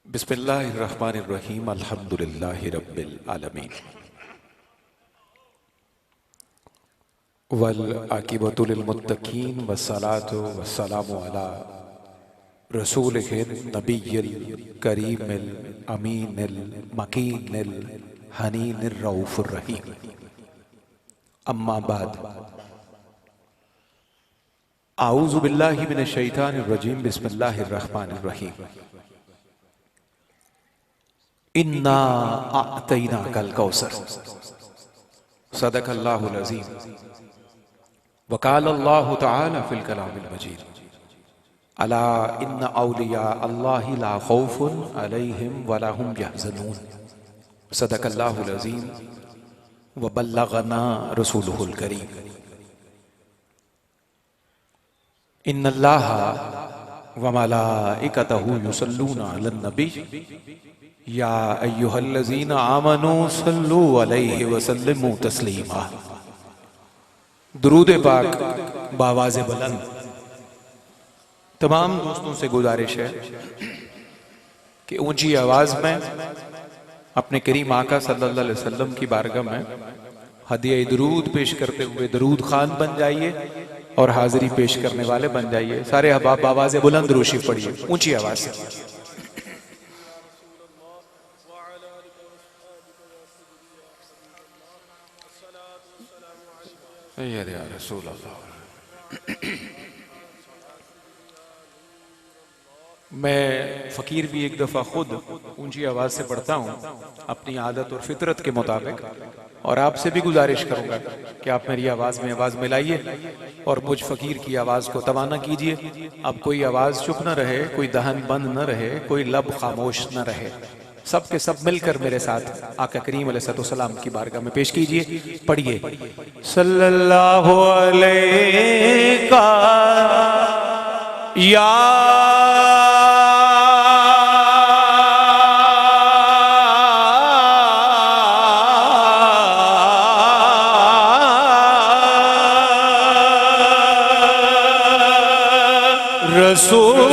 बिस्मिल्लाहिर्रहमानिर्रहीम अल्हम्दुलिल्लाहि रब्बिल आलमीन वल आकिबतु लिल मुत्तकीन वस्सलातु वस्सलामु अला रसूलिहिन नबिय्यिल करीमिल अमीनिल मकीनिल हनीनिर रऊफुर रहीम। अम्मा बाद, आऊज़ु बिल्लाहि मिनश शैतानिर रजीम। बिस्मिल्लाहिर रहमानिर रहीम। इन्ना अअतैनाकल कौसर सदक़ल्लाहुल अज़ीम वक़ालल्लाहु तआला फ़िल कलामिल मजीद अला इन्ना औलिया अल्लाहि ला खौफ़ुन अलैहिम वला हुम यहज़नून सदक़ल्लाहुल अज़ीम व बल्लग़ना रसूलुहुल करीम। इन्नल्लाहा व मलाइकतहु युसल्लूना अलन नबी या अय्युहल्लज़ीना आमनू सल्लू अलैहि वसल्लिमू तस्लीमा। दुरूद पाक बावाज़े बुलंद। तमाम दोस्तों से गुजारिश है कि ऊंची आवाज में अपने करीम आका सल्लल्लाहु अलैहि वसल्लम की बारगाह में हदिया दुरूद पेश करते हुए दरूद खान बन जाइए और हाजिरी पेश करने वाले बन जाइए। सारे अहबाब बावाज़े बुलंद रोशी पढ़िए ऊंची आवाज से। या रसूल अल्लाह। मैं फ़कीर भी एक दफ़ा खुद ऊंची आवाज़ से पढ़ता हूँ अपनी आदत और फितरत के मुताबिक, और आपसे भी गुजारिश करूँगा कि आप मेरी आवाज़ में आवाज़ मिलाइए और मुझ फ़कीर की आवाज़ को तवाना कीजिए। अब कोई आवाज़ चुप न रहे, कोई दहन बंद न रहे, कोई लब खामोश न रहे। सब के सब मिलकर मेरे साथ आका करीम अलैहिस्सलाम की बारगाह में पेश कीजिए। पढ़िए सल्लल्लाहु अलैहि या रसूल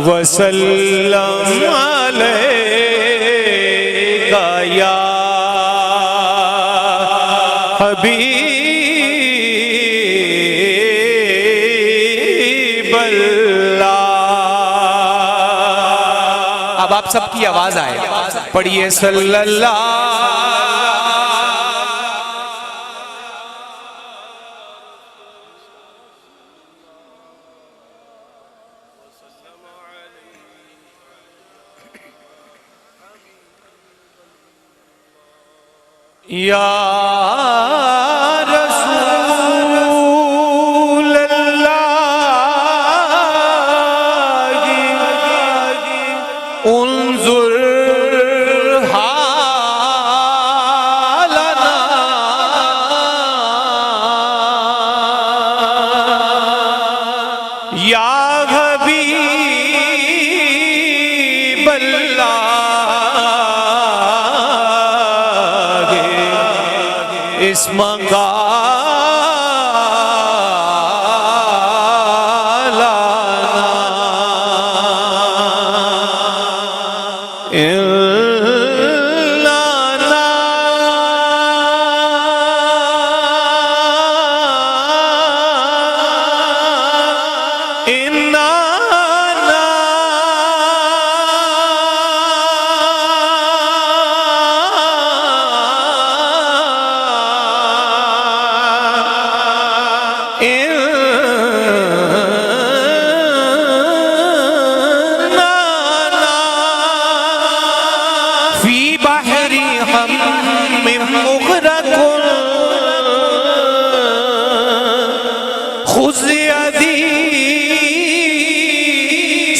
वसल्लम अलैका या हबीबल्लाह। अब आप सबकी आवाज आए, पढ़िए सल्लल्लाहु। या रसूल अल्लाह उन्जुर हालना या हबीबल्लाह इस मंगाला इल्लाना इन्ना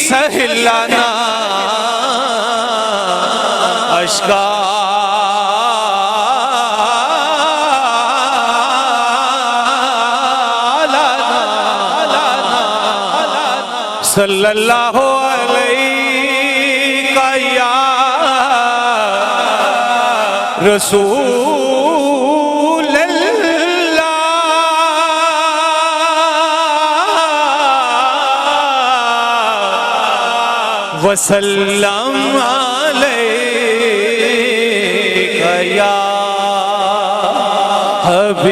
सहलाना अश्का सल्लल्लाहु अलैहि या रसूल वसल्लम अलैका या हबीबल्लाह।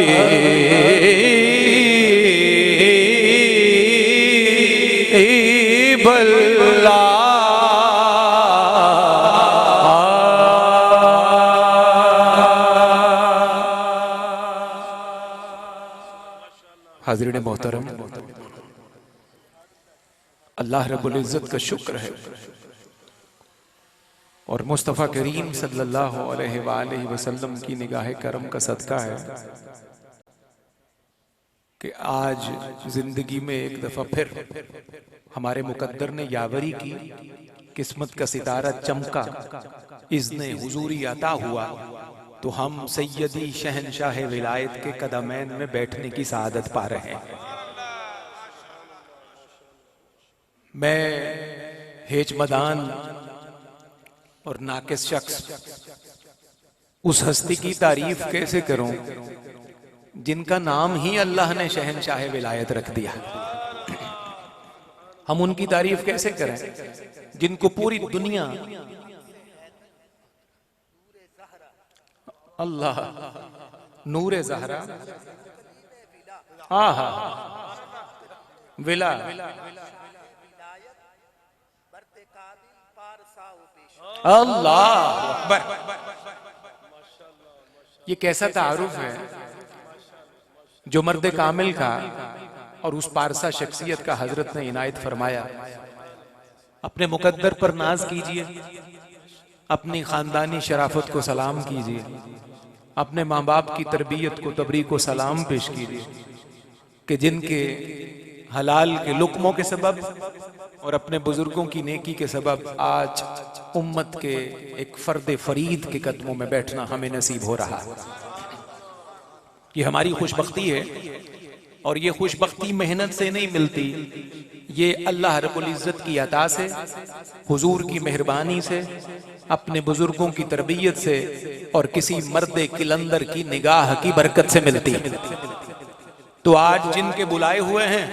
हाज़रीन मोहतरम, अल्लाह रब्बुल इज़्ज़त का शुक्र है और मुस्तफ़ा करीम सल्लल्लाहु अलैहि वसल्लम की निगाह करम का सदका है कि आज जिंदगी में एक दफा फिर हमारे मुकद्दर ने यावरी की, किस्मत का सितारा चमका, इज़्ने हुजूरी अता हुआ तो हम सैयदी शहनशाह विलायत के कदमैन में बैठने की सआदत पा रहे हैं। मैं हेज मदान और नाकिस शख्स उस हस्ती की तारीफ कैसे करूं जिनका नाम ही अल्लाह ने शहनशाह विलायत रख दिया। हम उनकी तारीफ कैसे करें जिनको पूरी दुनिया अल्लाह नूरे ज़हरा आहा विला अल्लाह अकबर। ये कैसा तारुफ है जो मर्द कामिल का और उस पारसा शख्सियत का हजरत ने इनायत फरमाया। अपने मुकद्दर पर नाज कीजिए, अपनी खानदानी शराफत को सलाम कीजिए, अपने माँ बाप की तरबियत को तबरीक को सलाम पेश कीजिए कि जिनके हलाल के लुक्मों के सबब और अपने बुजुर्गों की नेकी के सबब आज उम्मत के एक फर्द फरीद के कदमों में बैठना हमें नसीब हो रहा है। ये हमारी खुशबख्ती है और ये खुशबख्ती मेहनत से नहीं मिलती, ये अल्लाह रब्बुल इज़्ज़त की अता से, हुजूर की मेहरबानी से, अपने बुजुर्गों की तरबियत से और किसी मर्द किलंदर की निगाह की बरकत से मिलती है। तो आज जिनके बुलाए हुए हैं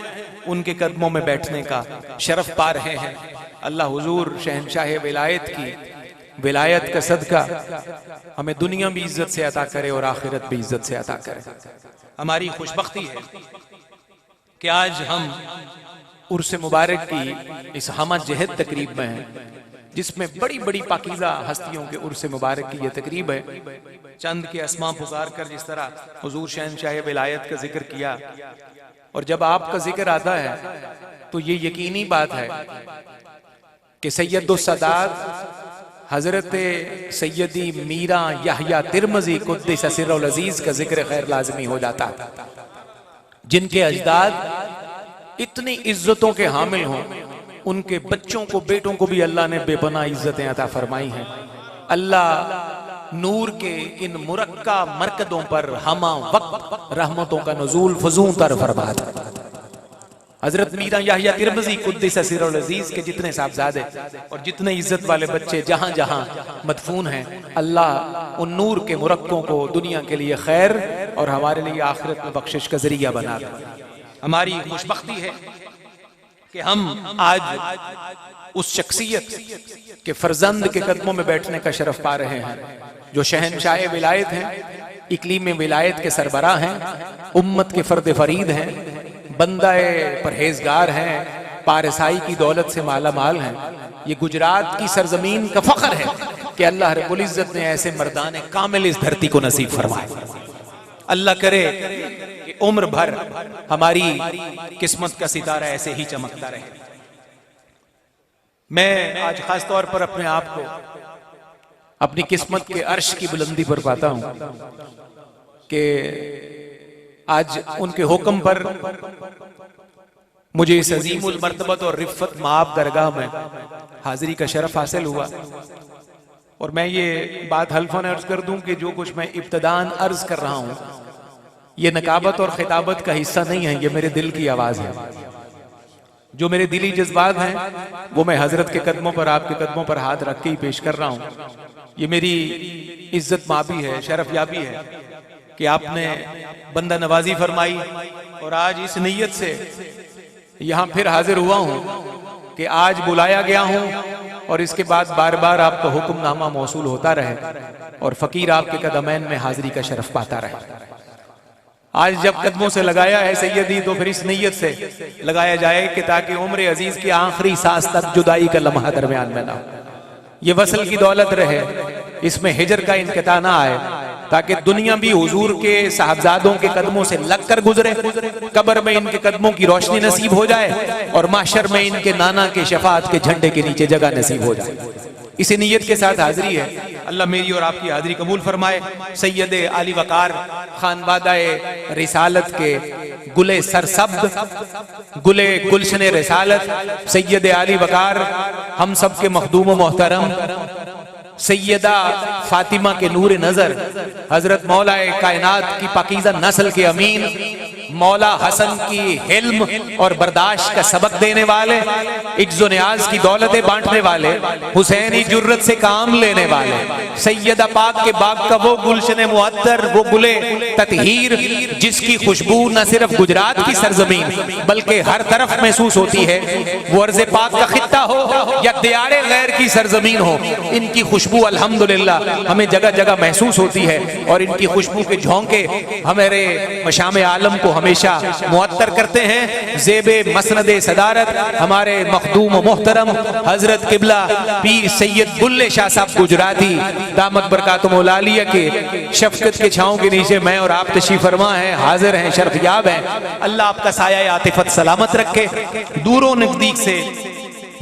उनके कदमों में बैठने का शरफ पा रहे हैं। अल्लाह हुजूर शहनशाह विलायत की विलायत का सदका हमें दुनिया भी इज्जत से अता करे और आखिरत भी इज्जत से अता करे। हमारी खुशबख्ती है कि आज हम उर्स मुबारक की इस हमा जहद तकरीब में हैं, जिसमें बड़ी बड़ी पाकीज़ा हस्तियों के उर्स मुबारक की यह तकरीब है। चंद के अस्मा पुकार कर जिस तरह हुजूर शहनशाह विलायत का जिक्र किया, और जब आपका जिक्र आता है तो ये यकीनी बात है कि सैयदुस्सादात हजरत सैयदी मीरा याह्या तिरमिज़ी कुद्दिस सिर्रुल अज़ीज़ का जिक्र खैर लाज़मी हो जाता, जिनके अजदाद इतनी इज्जतों के हामिल हों, उनके बच्चों को बेटों को भी अल्लाह ने बेपनाह इज्जतें अता फरमाई हैं। अल्लाह नूर के इन मुरक्का मरकदों पर हमा वक्त रहमतों का नुज़ूल फज़ूं तर फरमाता। हजरत मीरा याह्या तिरमिज़ी कुद्दिस सिर्रुल अज़ीज़ के जितने साहबजादे और जितने इज्जत वाले बच्चे जहां जहां मदफून हैं, अल्लाह उन नूर के मुरक्कों को दुनिया के लिए खैर और हमारे लिए आखिरत में बख्शिश का जरिया बना दे। हमारी खुशबख्ती है कि हम आज उस शख्सियत के फर्जंद के कदमों में बैठने का शरफ पा रहे हैं जो शहनशाह विलायत हैं, इकलीम विलायत के सरबराह हैं, उम्मत के फर्द फरीद हैं, बंदाए परहेजगार हैं, पारसाई की दौलत से माला माल हैं। ये गुजरात की सरजमीन का फख्र है कि अल्लाह रब्बुल इज़्ज़त ने ऐसे मर्दाने कामिल इस धरती को नसीब फरमाए। अल्लाह करे कि उम्र भर हमारी किस्मत का सितारा ऐसे ही चमकता रहे। मैं आज खास तौर पर अपने आप को अपनी किस्मत के अर्श की बुलंदी पर पाता हूं कि आज उनके हुक्म पर मुझे इस अजीमुल मर्तबत और रिफ़त माब दरगाह में हाजिरी का शरफ हासिल हुआ। और मैं ये बात हल्फन अर्ज कर दूं कि जो कुछ मैं इब्तदान अर्ज कर रहा हूं ये नकाबत और खिताबत का हिस्सा नहीं है, ये मेरे दिल की आवाज है। जो मेरे दिली जज्बात हैं वो मैं हजरत के कदमों पर, आपके कदमों पर हाथ रख के ही पेश कर रहा हूं। ये मेरी इज्जत माबी है, शरफ याबी है कि आपने बंदा नवाजी फरमाई और आज इस नीयत से यहां फिर हाजिर हुआ हूं कि आज बुलाया गया हूं और इसके बाद बार बार आपका हुक्मनामा मौसूल होता रहे और फकीर आपके कदमैन में हाजिरी का शरफ पाता रहे। आज जब कदमों से लगाया है सैयदी, तो फिर इस नीयत से लगाया जाए कि ताकि उम्र अजीज की आखिरी सांस तक जुदाई का लम्हा दरमियान में ना हो। ये वसल की दौलत रहे, इसमें हिजर का इनकता ना आए, ताकि दुनिया भी हुजूर के साहबजादों के कदमों से लग कर गुजरे, कब्र में इनके कदमों की रोशनी नसीब हो जाए और माशर में इनके नाना के शफात के झंडे के नीचे जगह नसीब हो जाए। इसी नीयत के साथ हाजिरी है। अल्लाह मेरी और आपकी हाजिरी कबूल फरमाए। सैयद आली वकार खानवादाए रिसालत के गुले सरसब्द, गुले गुलशन रिसालत सैयद आली वकार, हम सब के मखदूम मोहतरम सैयदा फातिमा के नूर नजर, हजरत मौलाए कायनात की पाकीज़ा नस्ल के अमीन, मौला हसन की हिल्म और बर्दाश्त का सबक देने वाले, इज्जो नियाज की दौलतें बांटने वाले, हुसैनी जुर्रत से काम लेने वाले, सैयदा पाक के बाग का वो गुलशन मुअत्तर, वो गुले ततहीर जिसकी खुशबू न सिर्फ गुजरात की सरजमीन बल्कि हर तरफ महसूस होती है, वो अर्ज़ पाक का खित्ता हो या दियारे गैर की सरजमीन हो, इनकी खुशबू अल्हम्दुलिल्लाह हमें जगह जगह महसूस होती है और इनकी खुशबू के झोंके हमारे मशाम आलम को हमेशा मुअत्तर करते हैं। ज़ेबे मसनदे सदारत हमारे मखदूम मोहतरम हजरत किबला पीर सैयद बुल्ले शाह साहब गुजराती दामत बरकातुम मौलालिया के शफकत के छांव के नीचे मैं और आप तशरीफ फरमा हैं, हाजिर हैं, शर्फयाब हैं। अल्लाह आपका साया आतिफत सलामत रखे। दूरों नजदीक से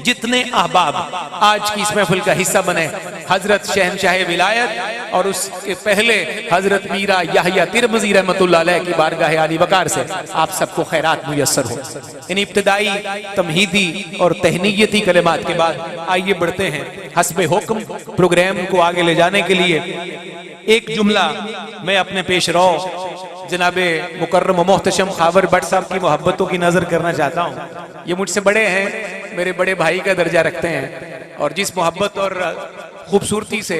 जितने अहबाब आज की इस महफिल का हिस्सा बने, हजरत शहनशाह विलायत और उसके पहले हजरत मीरा याहिया तिरमिज़ी रहमतुल्लाह अलैह की बारगाह आली वकार से आप सबको खैरात मुयस्सर हो। इन इब्तिदाई तमहीदी और तहनीयती कलिमात के बाद आइए बढ़ते हैं हस्बे हुक्म प्रोग्राम को आगे ले जाने के लिए। एक जुमला मैं अपने पेश रो जनाबे मुकर्रम मोहतशम खावर भट्ट साहब की मोहब्बतों की नजर करना चाहता हूँ। ये मुझसे बड़े हैं, मेरे बड़े भाई का दर्जा रखते हैं और जिस मोहब्बत और खूबसूरती से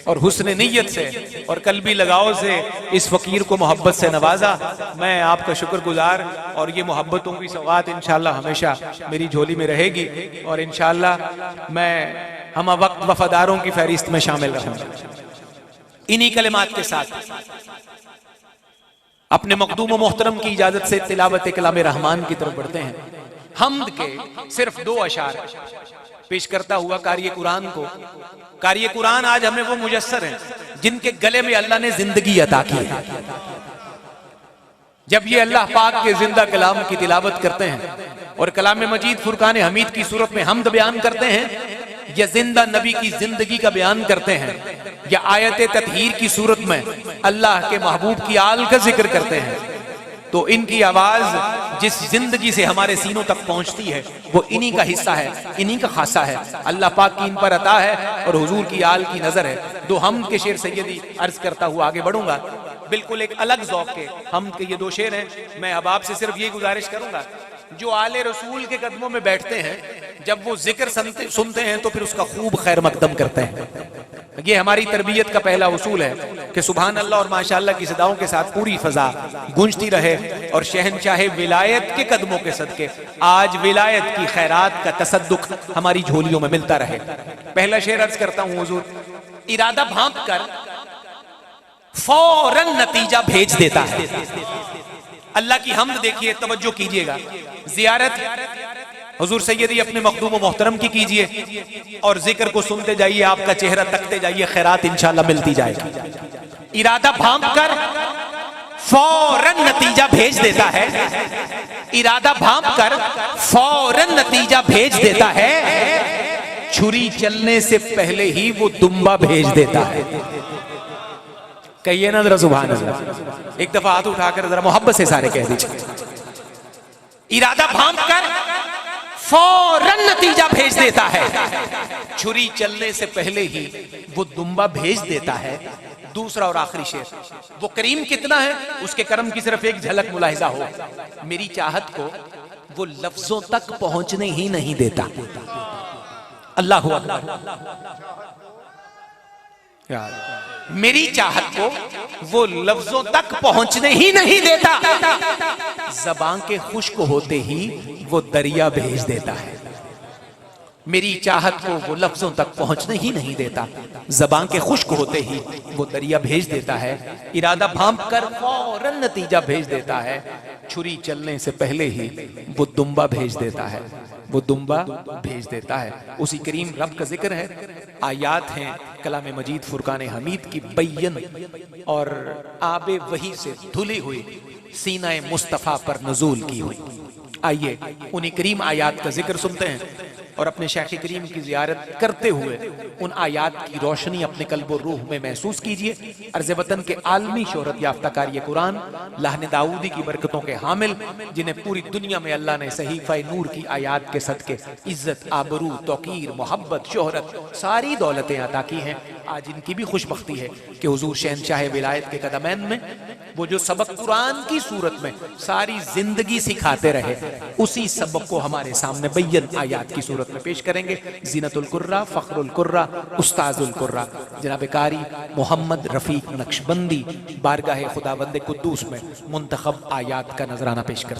और हुस्न नीयत से और कल्बी लगाव से इस फकीर को मोहब्बत से नवाजा, मैं आपका शुक्रगुजार और ये मोहब्बतों की सौगात इंशाअल्लाह हमेशा मेरी झोली में रहेगी और इंशाअल्लाह मैं हम वक्त वफादारों की फहरिस्त में शामिल रहूंगा। इन्हीं कलिमात के साथ अपने मखदूम मोहतरम की इजाजत से तिलावत कलाम रहमान की तरफ बढ़ते हैं। हम्द के सिर्फ 2 अशार पेश करता हुआ कारिए कुरान को, कारिए कुरान आज हमें वो मुयस्सर हैं जिनके गले में अल्लाह ने जिंदगी अता की है। जब ये अल्लाह पाक के जिंदा कलाम की तिलावत करते हैं और कलाम मजीद फुरकान हमीद की सूरत में हम्द बयान करते हैं या जिंदा नबी की जिंदगी का बयान करते हैं या आयत ततहीर की सूरत में अल्लाह के महबूब की आल का जिक्र करते हैं, तो इनकी आवाज जिस जिंदगी से हमारे सीनों तक पहुंचती है वो इन्हीं का हिस्सा है, इन्हीं का खासा है। अल्लाह पाक की इन पर अता है और हुजूर की आल की नजर है। 2 हम्द के शेर सैयदी अर्ज करता हुआ आगे बढ़ूंगा। बिल्कुल एक अलग ज़ौक़ के हम्द के ये 2 शेर हैं। मैं अब आपसे सिर्फ ये गुजारिश करूंगा, जो आले रसूल के कदमों में बैठते हैं, जब वो जिक्र सुनते हैं तो फिर उसका खूब खैर मकदम करते हैं। ये हमारी तरबियत का पहला उसूल है कि सुभान अल्लाह और माशाअल्लाह की सदाओं के साथ पूरी फजा गूंजती रहे और शहनशाह विलायत के कदमों के सदके आज विलायत की खैरात का तसद्दुक हमारी झोलियों में मिलता रहे। पहला शेर अर्ज करता हूं, हुजूर इरादा भांप कर फौरन नतीजा भेज देता है। अल्लाह की हम्द देखिए, तवज्जो कीजिएगा। जियारत हुजूर सैयदी अपने मखदूम मोहतरम की कीजिए और जिक्र को सुनते जाइए, आपका चेहरा तकते जाइए, खैरात इंशाअल्लाह मिलती जाएगी। इरादा भांप कर फौरन नतीजा भेज देता है, इरादा भांप कर फौरन नतीजा भेज देता है, छुरी चलने से पहले ही वो दुम्बा भेज देता है। कहिए ना जरा सुभान अल्लाह। एक दफा हाथ उठाकर जरा मोहब्बत से सारे कह दीजिए, इरादा भांप कर फौरन नतीजा भेज देता है, छुरी चलने से पहले ही वो दुम्बा भेज देता है। दूसरा और आखिरी शेर, वो करीम कितना है उसके करम की सिर्फ एक झलक मुलाहिजा हो, मेरी चाहत को वो लफ्जों तक पहुंचने ही नहीं देता। अल्लाह मेरी चाहत को वो लफ्जों तक पहुंचने ही नहीं देता, ज़बान के खुश्क होते ही वो दरिया भेज देता है। मेरी चाहत को वो लफ्जों तक पहुंचने ही नहीं देता, ज़बान के खुश्क होते ही वो दरिया भेज देता है, इरादा भांप कर फौरन नतीजा भेज देता है, छुरी चलने से पहले ही वो दुम्बा भेज देता है, वो दुम्बा भेज देता है। उसी करीम रब का जिक्र है, आयात हैं कलाम मजीद फुरकान हमीद की बैयन और आबे वही से धुली हुई सीना मुस्तफ़ा पर नजूल की हुई। आइए उन्हीं करीम आयात का जिक्र सुनते हैं और अपने शेख करीम की जियारत करते हुए उन आयात की रोशनी अपने कल्ब और रूह में महसूस कीजिए। अर्ज़ वतन के आलमी शोहरत याफ्ता कारी कुरान लाहने दाऊदी की बरकतों के हामिल, जिन्हें पूरी दुनिया में अल्लाह ने सहीफ़ा नूर की आयात के सदके इज्जत, आबरू, तौकीर, मोहब्बत, शोहरत, सारी दौलतें अता की हैं, आज इनकी भी खुशबख्ती है कि हुजूर शहनशाह विलायत के कदमैन में वो जो सबक कुरान की सूरत में सारी जिंदगी सिखाते रहे, उसी सबक को हमारे सामने बैयन आयात की सूरत में पेश करेंगे। ज़ीनतुल कुर्रा, फ़ख्रुल कुर्रा, उस्ताजुल कुर्रा जनाब कारी मोहम्मद रफ़ीक नक्शबंदी बारगाह खुदावंद कुद्दूस में मुंतखब आयात का नजराना पेश कर